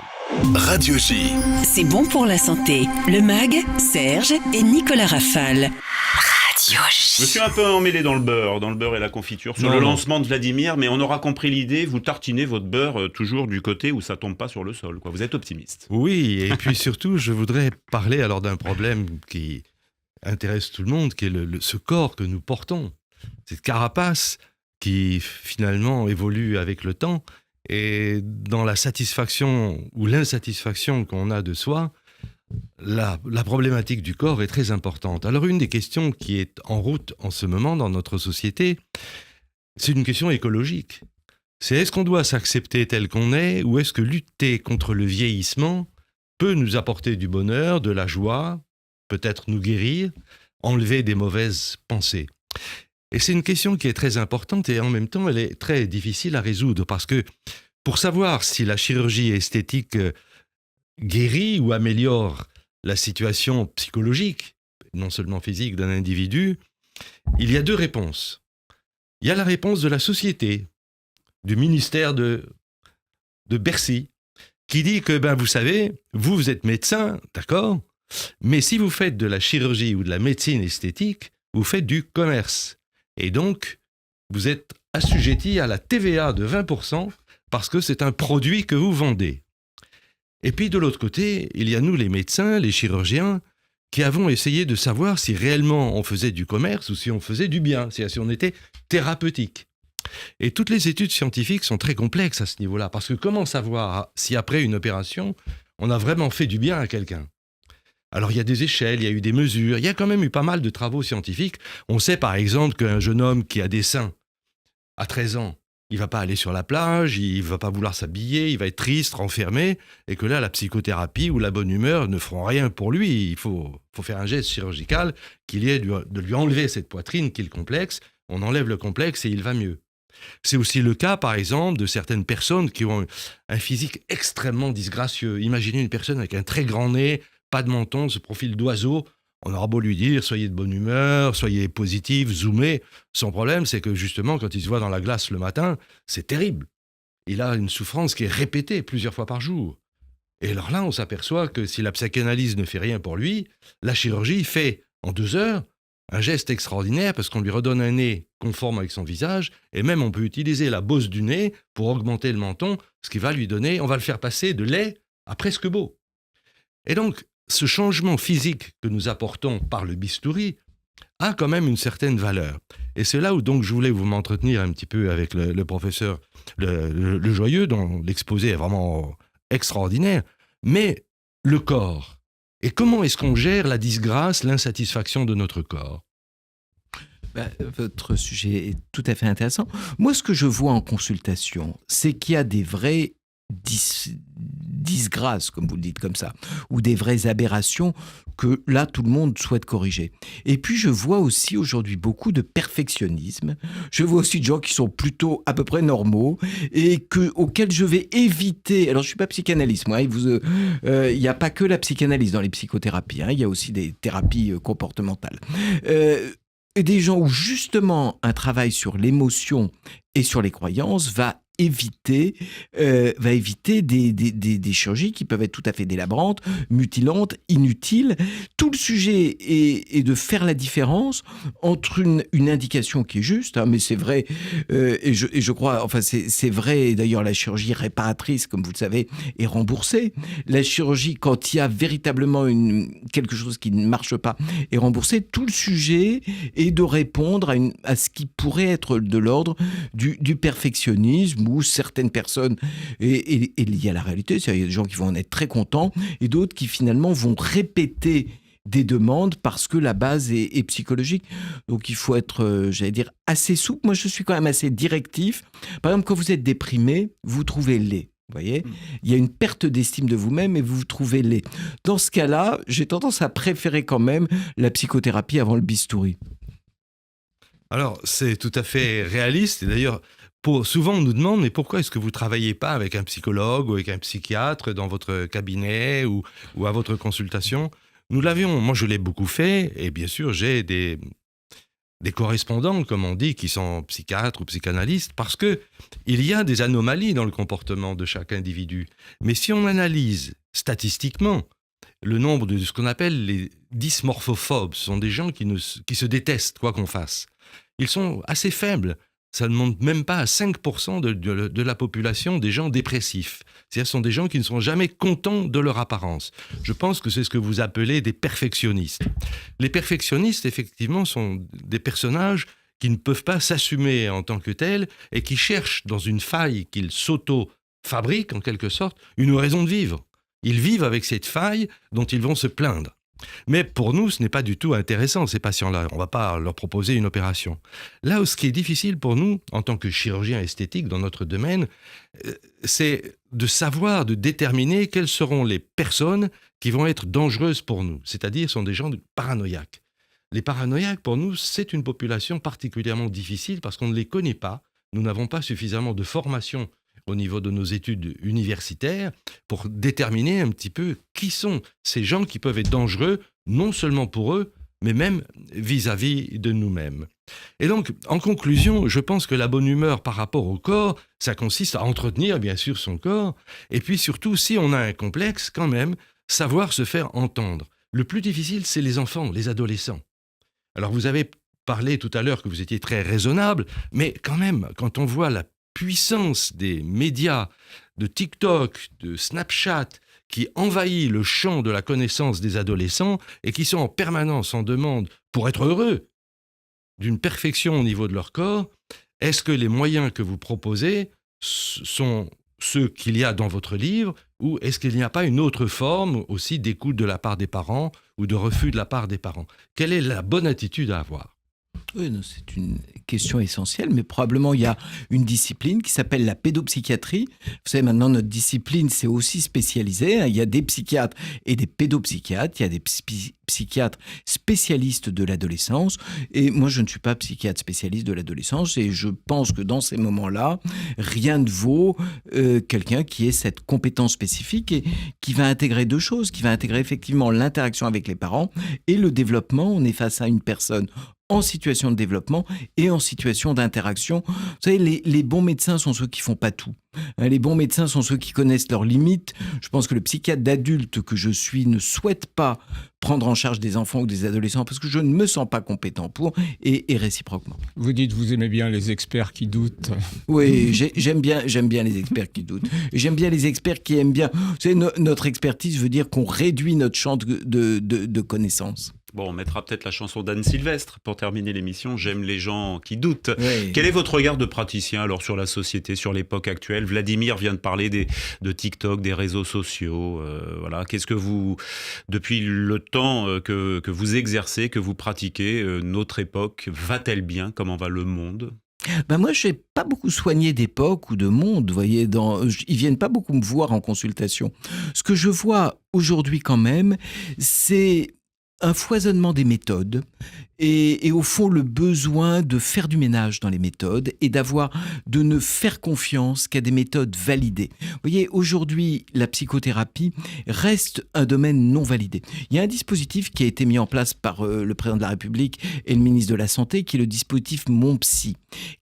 Radio J. C'est bon pour la santé. Le MAG, Serge et Nicolas Rafale. Radio J. Je me suis un peu emmêlé dans le beurre et la confiture sur le lancement de Vladimir, mais on aura compris l'idée. Vous tartinez votre beurre toujours du côté où ça tombe pas sur le sol, quoi. Vous êtes optimiste. Oui, et puis surtout, je voudrais parler alors d'un problème qui intéresse tout le monde, qui est ce corps que nous portons. Cette carapace qui finalement évolue avec le temps, et dans la satisfaction ou l'insatisfaction qu'on a de soi, la problématique du corps est très importante. Alors une des questions qui est en route en ce moment dans notre société, c'est une question écologique. C'est est-ce qu'on doit s'accepter tel qu'on est, ou est-ce que lutter contre le vieillissement peut nous apporter du bonheur, de la joie, peut-être nous guérir, enlever des mauvaises pensées. Et c'est une question qui est très importante et en même temps, elle est très difficile à résoudre parce que pour savoir si la chirurgie esthétique guérit ou améliore la situation psychologique, non seulement physique d'un individu, il y a deux réponses. Il y a la réponse de la société, du ministère de Bercy, qui dit que, vous savez, vous êtes médecin, d'accord, mais si vous faites de la chirurgie ou de la médecine esthétique, vous faites du commerce. Et donc, vous êtes assujetti à la TVA de 20% parce que c'est un produit que vous vendez. Et puis de l'autre côté, il y a nous les médecins, les chirurgiens, qui avons essayé de savoir si réellement on faisait du commerce ou si on faisait du bien, si on était thérapeutique. Et toutes les études scientifiques sont très complexes à ce niveau-là, parce que comment savoir si après une opération, on a vraiment fait du bien à quelqu'un ? Alors il y a des échelles, il y a eu des mesures, il y a quand même eu pas mal de travaux scientifiques. On sait par exemple qu'un jeune homme qui a des seins à 13 ans, il ne va pas aller sur la plage, il ne va pas vouloir s'habiller, il va être triste, renfermé, et que là la psychothérapie ou la bonne humeur ne feront rien pour lui. Il faut faire un geste chirurgical qui est de lui enlever cette poitrine qui est le complexe. On enlève le complexe et il va mieux. C'est aussi le cas, par exemple, de certaines personnes qui ont un physique extrêmement disgracieux. Imaginez une personne avec un très grand nez, pas de menton, ce profil d'oiseau. On aura beau lui dire, soyez de bonne humeur, soyez positif, zoomez. Son problème, c'est que justement, quand il se voit dans la glace le matin, c'est terrible. Il a une souffrance qui est répétée plusieurs fois par jour. Et alors là, on s'aperçoit que si la psychanalyse ne fait rien pour lui, la chirurgie fait, en 2 heures, un geste extraordinaire parce qu'on lui redonne un nez conforme avec son visage et même on peut utiliser la bosse du nez pour augmenter le menton, ce qui va lui donner, on va le faire passer de laid à presque beau. Et donc, ce changement physique que nous apportons par le bistouri a quand même une certaine valeur. Et c'est là où donc je voulais vous m'entretenir un petit peu avec le professeur le Joyeux, dont l'exposé est vraiment extraordinaire. Mais le corps, et comment est-ce qu'on gère la disgrâce, l'insatisfaction de notre corps ? Votre sujet est tout à fait intéressant. Moi, ce que je vois en consultation, c'est qu'il y a des vraies disgrâces, comme vous le dites comme ça, ou des vraies aberrations que là, tout le monde souhaite corriger. Et puis, je vois aussi aujourd'hui beaucoup de perfectionnisme. Je vois aussi de gens qui sont plutôt à peu près normaux et auxquels je vais éviter... Alors, je ne suis pas psychanalyste, moi. Il n'y a pas que la psychanalyse dans les psychothérapies. Il y a aussi des thérapies comportementales. Et des gens où, justement, un travail sur l'émotion et sur les croyances va éviter des chirurgies qui peuvent être tout à fait délabrantes, mutilantes, inutiles. Tout le sujet est de faire la différence entre une indication qui est juste, mais c'est vrai, et je crois, enfin c'est vrai, d'ailleurs la chirurgie réparatrice, comme vous le savez, est remboursée. La chirurgie, quand il y a véritablement quelque chose qui ne marche pas, est remboursée. Tout le sujet est de répondre à ce qui pourrait être de l'ordre du perfectionnisme, où certaines personnes, et liées à la réalité, il y a des gens qui vont en être très contents, et d'autres qui finalement vont répéter des demandes parce que la base est psychologique. Donc il faut être, assez souple. Moi, je suis quand même assez directif. Par exemple, quand vous êtes déprimé, vous trouvez laid. Vous voyez, il y a une perte d'estime de vous-même et vous vous trouvez laid. Dans ce cas-là, j'ai tendance à préférer quand même la psychothérapie avant le bistouri. Alors, c'est tout à fait réaliste. Et d'ailleurs, souvent, on nous demande, mais pourquoi est-ce que vous ne travaillez pas avec un psychologue ou avec un psychiatre dans votre cabinet ou à votre consultation ? Nous l'avions. Moi, je l'ai beaucoup fait. Et bien sûr, j'ai des correspondants, comme on dit, qui sont psychiatres ou psychanalystes, parce qu'il y a des anomalies dans le comportement de chaque individu. Mais si on analyse statistiquement le nombre de ce qu'on appelle les dysmorphophobes, ce sont des gens qui se détestent, quoi qu'on fasse, ils sont assez faibles. Ça ne monte même pas à 5% de la population des gens dépressifs. C'est-à-dire ce sont des gens qui ne sont jamais contents de leur apparence. Je pense que c'est ce que vous appelez des perfectionnistes. Les perfectionnistes, effectivement, sont des personnages qui ne peuvent pas s'assumer en tant que tels et qui cherchent, dans une faille qu'ils s'auto-fabriquent, en quelque sorte, une raison de vivre. Ils vivent avec cette faille dont ils vont se plaindre. Mais pour nous, ce n'est pas du tout intéressant, ces patients-là. On ne va pas leur proposer une opération. Là où ce qui est difficile pour nous, en tant que chirurgien esthétique dans notre domaine, c'est de savoir, de déterminer quelles seront les personnes qui vont être dangereuses pour nous. C'est-à-dire, sont des gens paranoïaques. Les paranoïaques, pour nous, c'est une population particulièrement difficile parce qu'on ne les connaît pas. Nous n'avons pas suffisamment de formation au niveau de nos études universitaires pour déterminer un petit peu qui sont ces gens qui peuvent être dangereux, non seulement pour eux, mais même vis-à-vis de nous-mêmes. Et donc, en conclusion, je pense que la bonne humeur par rapport au corps, ça consiste à entretenir bien sûr son corps, et puis surtout, si on a un complexe, quand même, savoir se faire entendre. Le plus difficile, c'est les enfants, les adolescents. Alors, vous avez parlé tout à l'heure que vous étiez très raisonnable, mais quand même, quand on voit la puissance des médias, de TikTok, de Snapchat, qui envahit le champ de la connaissance des adolescents et qui sont en permanence en demande, pour être heureux, d'une perfection au niveau de leur corps, est-ce que les moyens que vous proposez sont ceux qu'il y a dans votre livre ou est-ce qu'il n'y a pas une autre forme aussi d'écoute de la part des parents ou de refus de la part des parents ? Quelle est la bonne attitude à avoir ? Oui, non, c'est une question essentielle, mais probablement il y a une discipline qui s'appelle la pédopsychiatrie. Vous savez, maintenant, notre discipline, c'est aussi spécialisé. Il y a des psychiatres et des pédopsychiatres. Il y a des psychiatres spécialistes de l'adolescence. Et moi, je ne suis pas psychiatre spécialiste de l'adolescence. Et je pense que dans ces moments-là, rien ne vaut quelqu'un qui ait cette compétence spécifique et qui va intégrer deux choses. Qui va intégrer effectivement l'interaction avec les parents et le développement. On est face à une personne en situation de développement et en situation d'interaction. Vous savez, les bons médecins sont ceux qui font pas tout. Les bons médecins sont ceux qui connaissent leurs limites. Je pense que le psychiatre d'adulte que je suis ne souhaite pas prendre en charge des enfants ou des adolescents parce que je ne me sens pas compétent pour et réciproquement. Vous dites vous aimez bien les experts qui doutent. Oui, j'aime bien les experts qui doutent. J'aime bien les experts qui aiment bien. Vous savez, notre expertise veut dire qu'on réduit notre champ de connaissances. Bon, on mettra peut-être la chanson d'Anne Sylvestre pour terminer l'émission. J'aime les gens qui doutent. Oui. Quel est votre regard de praticien alors sur la société, sur l'époque actuelle ? Vladimir vient de parler de TikTok, des réseaux sociaux. Voilà. Qu'est-ce que vous, depuis le temps que vous exercez, que vous pratiquez, notre époque va-t-elle bien ? Comment va le monde ? Moi, je n'ai pas beaucoup soigné d'époque ou de monde. Vous voyez, ils viennent pas beaucoup me voir en consultation. Ce que je vois aujourd'hui quand même, c'est un foisonnement des méthodes et au fond le besoin de faire du ménage dans les méthodes et de ne faire confiance qu'à des méthodes validées. Vous voyez, aujourd'hui, la psychothérapie reste un domaine non validé. Il y a un dispositif qui a été mis en place par le président de la République et le ministre de la Santé, qui est le dispositif Mon Psy,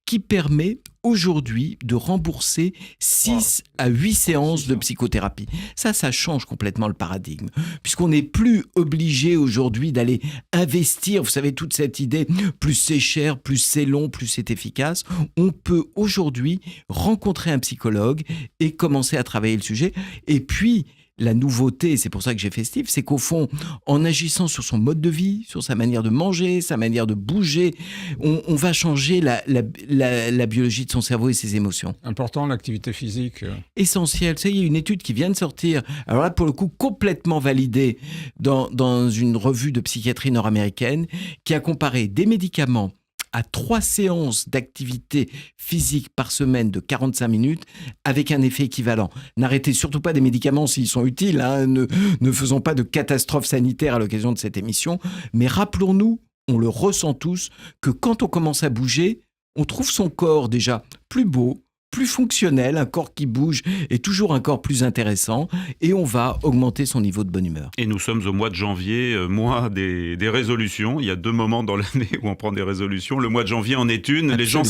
qui permet aujourd'hui de rembourser 6 à 8 séances de psychothérapie. Ça change complètement le paradigme, puisqu'on n'est plus obligé aujourd'hui d'aller investir, vous savez, toute cette idée, plus c'est cher, plus c'est long, plus c'est efficace. On peut aujourd'hui rencontrer un psychologue et commencer à travailler le sujet. Et puis, la nouveauté, c'est pour ça que j'ai fait ce livre, c'est qu'au fond, en agissant sur son mode de vie, sur sa manière de manger, sa manière de bouger, on va changer la biologie de son cerveau et ses émotions. Important, l'activité physique. Essentiel. Ça y est, une étude qui vient de sortir, alors là, pour le coup, complètement validée dans une revue de psychiatrie nord-américaine, qui a comparé des médicaments à 3 séances d'activité physique par semaine de 45 minutes avec un effet équivalent. N'arrêtez surtout pas des médicaments s'ils sont utiles, hein. Ne faisons pas de catastrophe sanitaire à l'occasion de cette émission, mais rappelons-nous on le ressent tous, que quand on commence à bouger, on trouve son corps déjà plus beau, plus fonctionnel, un corps qui bouge est toujours un corps plus intéressant et on va augmenter son niveau de bonne humeur. Et nous sommes au mois de janvier, mois des résolutions. Il y a 2 moments dans l'année où on prend des résolutions. Le mois de janvier en est une. Les gens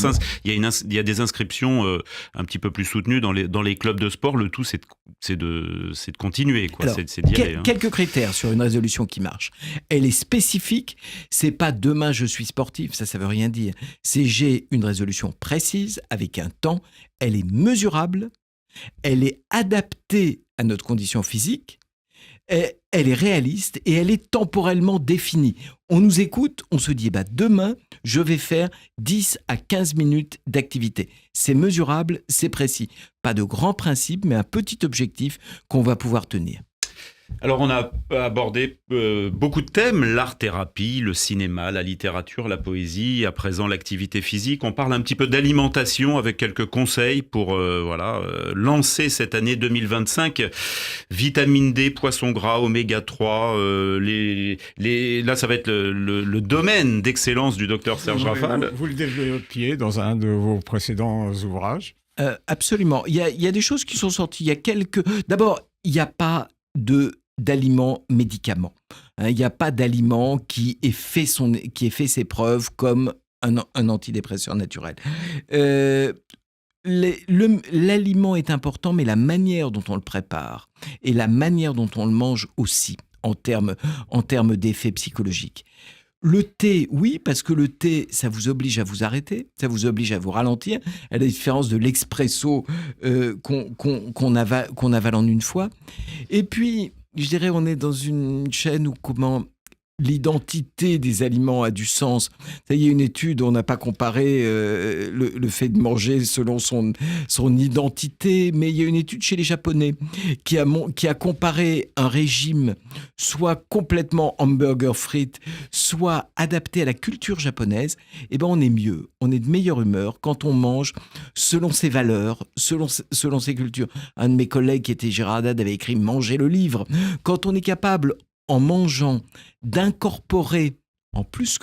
il y a des inscriptions un petit peu plus soutenues dans les clubs de sport. Le tout, c'est de continuer, quoi. Alors, c'est d'y aller, hein. Quelques critères sur une résolution qui marche. Elle est spécifique. C'est pas demain je suis sportif, ça veut rien dire. C'est j'ai une résolution précise avec un temps. Elle est mesurable, elle est adaptée à notre condition physique, elle est réaliste et elle est temporellement définie. On nous écoute, on se dit demain, je vais faire 10 à 15 minutes d'activité. C'est mesurable, c'est précis. Pas de grands principes, mais un petit objectif qu'on va pouvoir tenir. Alors on a abordé beaucoup de thèmes, l'art-thérapie, le cinéma, la littérature, la poésie, à présent l'activité physique. On parle un petit peu d'alimentation avec quelques conseils pour lancer cette année 2025. Vitamine D, poisson gras, oméga 3, là ça va être le domaine d'excellence du docteur Serge Rafal. Vous le développiez dans un de vos précédents ouvrages. Absolument. Il y a des choses qui sont sorties. D'abord, il n'y a pas d'aliments médicaments. Il n'y a pas d'aliment qui ait fait ses preuves comme un antidépresseur naturel. L'aliment est important, mais la manière dont on le prépare et la manière dont on le mange aussi, en termes d'effets psychologiques. Le thé, oui, parce que le thé, ça vous oblige à vous arrêter, ça vous oblige à vous ralentir, à la différence de l'expresso qu'on avale en une fois. Et puis, je dirais, on est dans une chaîne où l'identité des aliments a du sens. Il y a une étude, on n'a pas comparé le fait de manger selon son identité, mais il y a une étude chez les Japonais qui a comparé un régime soit complètement hamburger frites, soit adapté à la culture japonaise. Et on est mieux, on est de meilleure humeur quand on mange selon ses valeurs, selon ses cultures. Un de mes collègues qui était Gérard Haddad avait écrit « Manger le livre ». Quand on est capable en mangeant, d'incorporer, en plus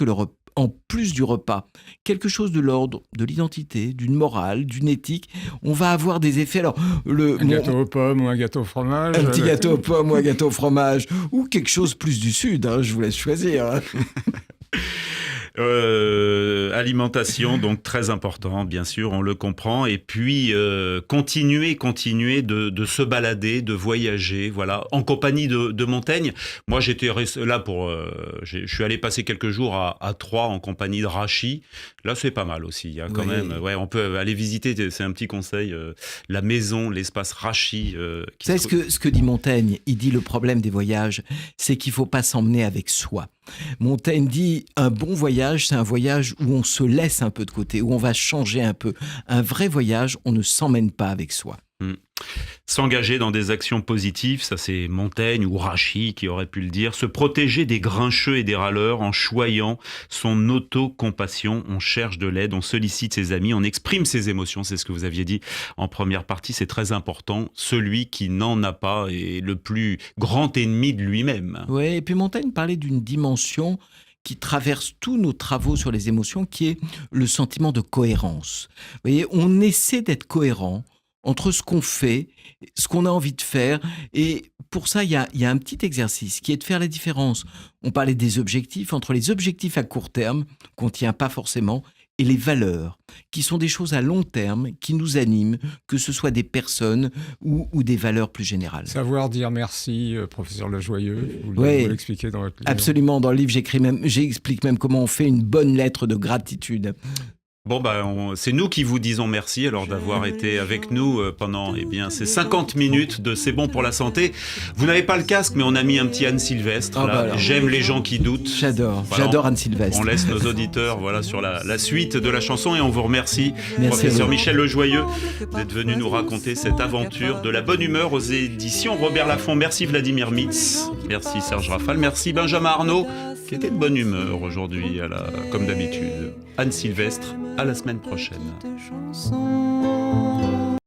du repas, quelque chose de l'ordre de l'identité, d'une morale, d'une éthique, on va avoir des effets. Alors, un gâteau aux pommes ou un gâteau au fromage. Un petit gâteau aux pommes ou un gâteau au fromage, ou quelque chose plus du Sud, je vous laisse choisir. Alimentation, donc très important, bien sûr, on le comprend. Et puis, continuer de se balader, de voyager, voilà, en compagnie de Montaigne. Moi, j'étais là je suis allé passer quelques jours à Troyes en compagnie de Rachid. Là, c'est pas mal aussi. Il y a quand même, on peut aller visiter, c'est un petit conseil, la maison, l'espace Rachid. Vous savez ce que dit Montaigne? Il dit le problème des voyages, c'est qu'il faut pas s'emmener avec soi. Montaigne dit un bon voyage, c'est un voyage où on se laisse un peu de côté, où on va changer un peu. Un vrai voyage, on ne s'emmène pas avec soi. S'engager dans des actions positives, ça c'est Montaigne ou Rachid qui aurait pu le dire. Se protéger des grincheux et des râleurs en choyant son auto-compassion. On cherche de l'aide, on sollicite ses amis, on exprime ses émotions. C'est ce que vous aviez dit en première partie, c'est très important. Celui qui n'en a pas est le plus grand ennemi de lui-même. Oui, et puis Montaigne parlait d'une dimension qui traverse tous nos travaux sur les émotions, qui est le sentiment de cohérence. Vous voyez, on essaie d'être cohérent entre ce qu'on fait, ce qu'on a envie de faire. Et pour ça, il y a un petit exercice qui est de faire la différence. On parlait des objectifs, entre les objectifs à court terme, qu'on ne tient pas forcément, et les valeurs, qui sont des choses à long terme, qui nous animent, que ce soit des personnes ou des valeurs plus générales. Savoir dire merci, professeur Lejoyeux, vous l'expliquez dans votre livre. Absolument, dans le livre, j'explique même comment on fait une bonne lettre de gratitude. Bon, c'est nous qui vous disons merci alors d'avoir été avec nous pendant ces 50 minutes de C'est bon pour la santé. Vous n'avez pas le casque, mais on a mis un petit Anne Sylvestre. J'aime les gens qui doutent. J'adore Anne Sylvestre. On laisse nos auditeurs sur la suite de la chanson et on vous remercie professeur Michel Lejoyeux, d'être venu nous raconter cette aventure de la bonne humeur aux éditions Robert Laffont. Merci Vladimir Mitz, merci Serge Rafal, merci Benjamin Arnault, qui était de bonne humeur aujourd'hui, comme d'habitude. Anne Sylvestre, à la semaine prochaine.